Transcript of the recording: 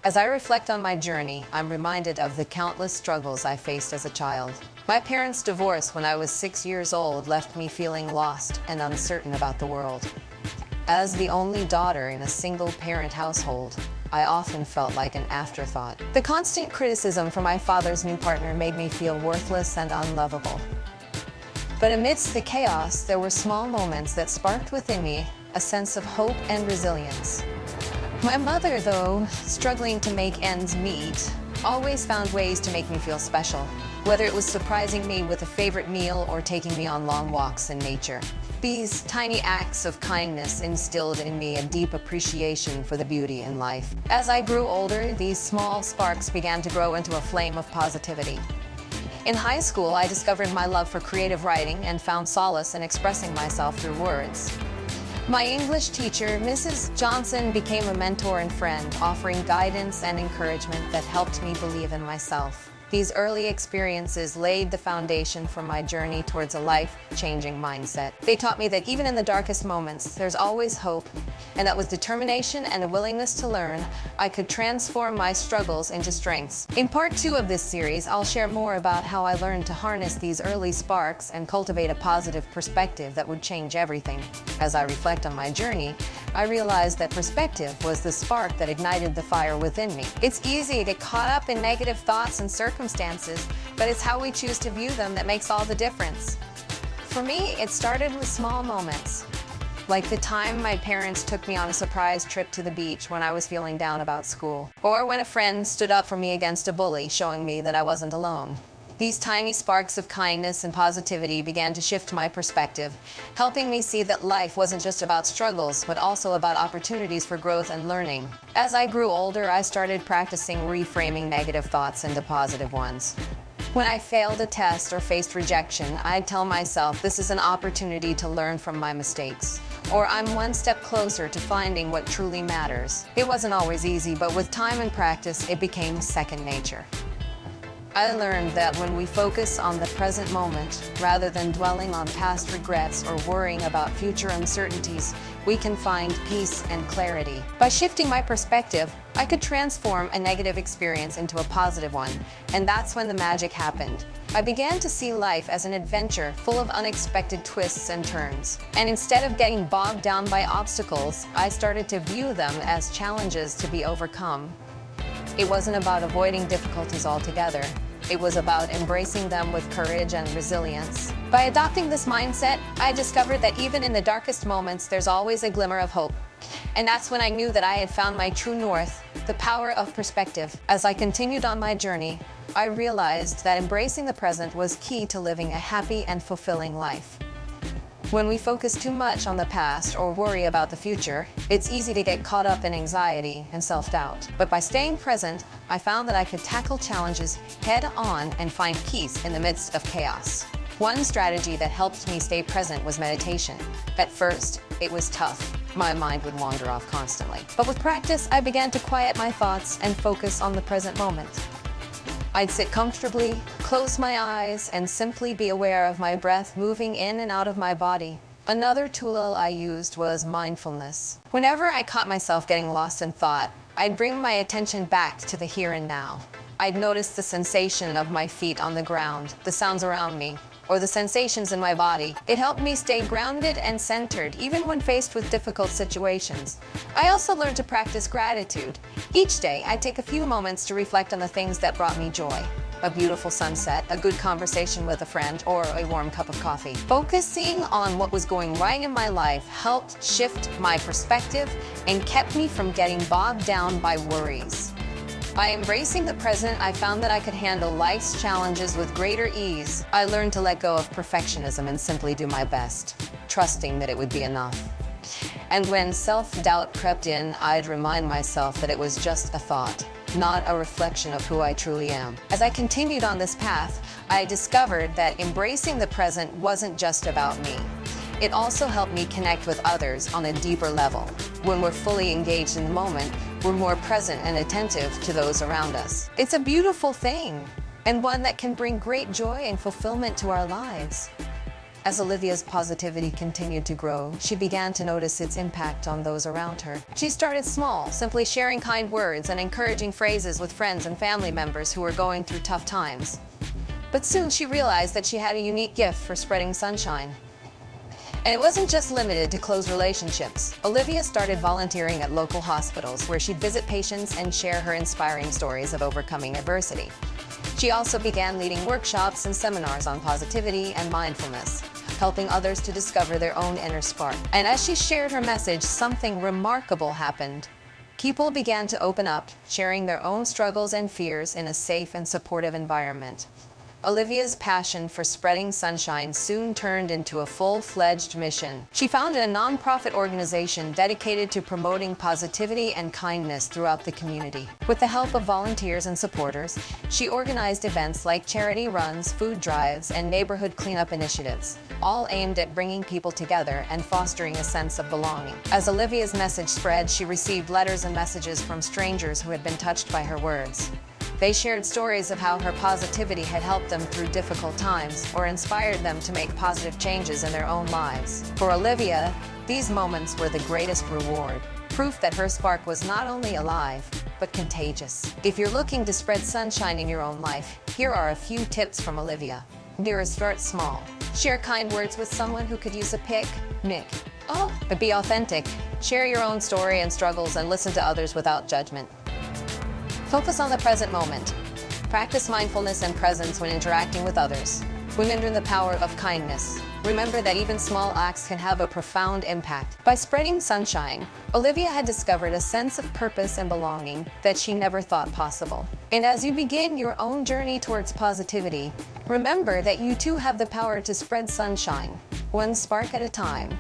As I reflect on my journey, I'm reminded of the countless struggles I faced as a child. My parents' divorce when I was 6 years old left me feeling lost and uncertain about the world. As the only daughter in a single-parent household, I often felt like an afterthought. The constant criticism from my father's new partner made me feel worthless and unlovable. But amidst the chaos, there were small moments that sparked within me a sense of hope and resilience. My mother, though, struggling to make ends meet, always found ways to make me feel special, whether it was surprising me with a favorite meal or taking me on long walks in nature. These tiny acts of kindness instilled in me a deep appreciation for the beauty in life. As I grew older, these small sparks began to grow into a flame of positivity. In high school, I discovered my love for creative writing and found solace in expressing myself through words. My English teacher, Mrs. Johnson, became a mentor and friend, offering guidance and encouragement that helped me believe in myself. These early experiences laid the foundation for my journey towards a life-changing mindset. They taught me that even in the darkest moments, there's always hope, and that with determination and a willingness to learn, I could transform my struggles into strengths. In part 2 of this series, I'll share more about how I learned to harness these early sparks and cultivate a positive perspective that would change everything. As I reflect on my journey, I realized that perspective was the spark that ignited the fire within me. It's easy to get caught up in negative thoughts and circumstances, but it's how we choose to view them that makes all the difference. For me, it started with small moments, like the time my parents took me on a surprise trip to the beach when I was feeling down about school, or when a friend stood up for me against a bully, showing me that I wasn't alone. These tiny sparks of kindness and positivity began to shift my perspective, helping me see that life wasn't just about struggles, but also about opportunities for growth and learning. As I grew older, I started practicing reframing negative thoughts into positive ones. When I failed a test or faced rejection, I'd tell myself this is an opportunity to learn from my mistakes, or I'm one step closer to finding what truly matters. It wasn't always easy, but with time and practice, it became second nature. I learned that when we focus on the present moment, rather than dwelling on past regrets or worrying about future uncertainties, we can find peace and clarity. By shifting my perspective, I could transform a negative experience into a positive one, and that's when the magic happened. I began to see life as an adventure full of unexpected twists and turns. And instead of getting bogged down by obstacles, I started to view them as challenges to be overcome. It wasn't about avoiding difficulties altogether. It was about embracing them with courage and resilience. By adopting this mindset, I discovered that even in the darkest moments, there's always a glimmer of hope. And that's when I knew that I had found my true north, the power of perspective. As I continued on my journey, I realized that embracing the present was key to living a happy and fulfilling life. When we focus too much on the past or worry about the future, it's easy to get caught up in anxiety and self-doubt. But by staying present, I found that I could tackle challenges head-on and find peace in the midst of chaos. One strategy that helped me stay present was meditation. At first, it was tough. My mind would wander off constantly. But with practice, I began to quiet my thoughts and focus on the present moment. I'd sit comfortably, close my eyes, and simply be aware of my breath moving in and out of my body. Another tool I used was mindfulness. Whenever I caught myself getting lost in thought, I'd bring my attention back to the here and now. I'd notice the sensation of my feet on the ground, the sounds around me, or the sensations in my body. It helped me stay grounded and centered, even when faced with difficult situations. I also learned to practice gratitude. Each day, I'd take a few moments to reflect on the things that brought me joy. A beautiful sunset, a good conversation with a friend, or a warm cup of coffee. Focusing on what was going right in my life helped shift my perspective and kept me from getting bogged down by worries. By embracing the present, I found that I could handle life's challenges with greater ease. I learned to let go of perfectionism and simply do my best, trusting that it would be enough. And when self-doubt crept in, I'd remind myself that it was just a thought, not a reflection of who I truly am. As I continued on this path, I discovered that embracing the present wasn't just about me. It also helped me connect with others on a deeper level. When we're fully engaged in the moment, we're more present and attentive to those around us. It's a beautiful thing, and one that can bring great joy and fulfillment to our lives. As Olivia's positivity continued to grow, she began to notice its impact on those around her. She started small, simply sharing kind words and encouraging phrases with friends and family members who were going through tough times. But soon she realized that she had a unique gift for spreading sunshine. And it wasn't just limited to close relationships. Olivia started volunteering at local hospitals where she'd visit patients and share her inspiring stories of overcoming adversity. She also began leading workshops and seminars on positivity and mindfulness, helping others to discover their own inner spark. And as she shared her message, something remarkable happened. People began to open up, sharing their own struggles and fears in a safe and supportive environment. Olivia's passion for spreading sunshine soon turned into a full-fledged mission. She founded a nonprofit organization dedicated to promoting positivity and kindness throughout the community. With the help of volunteers and supporters, she organized events like charity runs, food drives, and neighborhood cleanup initiatives, all aimed at bringing people together and fostering a sense of belonging. As Olivia's message spread, she received letters and messages from strangers who had been touched by her words. They shared stories of how her positivity had helped them through difficult times or inspired them to make positive changes in their own lives. For Olivia, these moments were the greatest reward, proof that her spark was not only alive, but contagious. If you're looking to spread sunshine in your own life, here are a few tips from Olivia. Start small. Share kind words with someone who could use a pick-nick. But be authentic. Share your own story and struggles and listen to others without judgment. Focus on the present moment. Practice mindfulness and presence when interacting with others. Remember the power of kindness. Remember that even small acts can have a profound impact. By spreading sunshine, Olivia had discovered a sense of purpose and belonging that she never thought possible. And as you begin your own journey towards positivity, remember that you too have the power to spread sunshine, one spark at a time.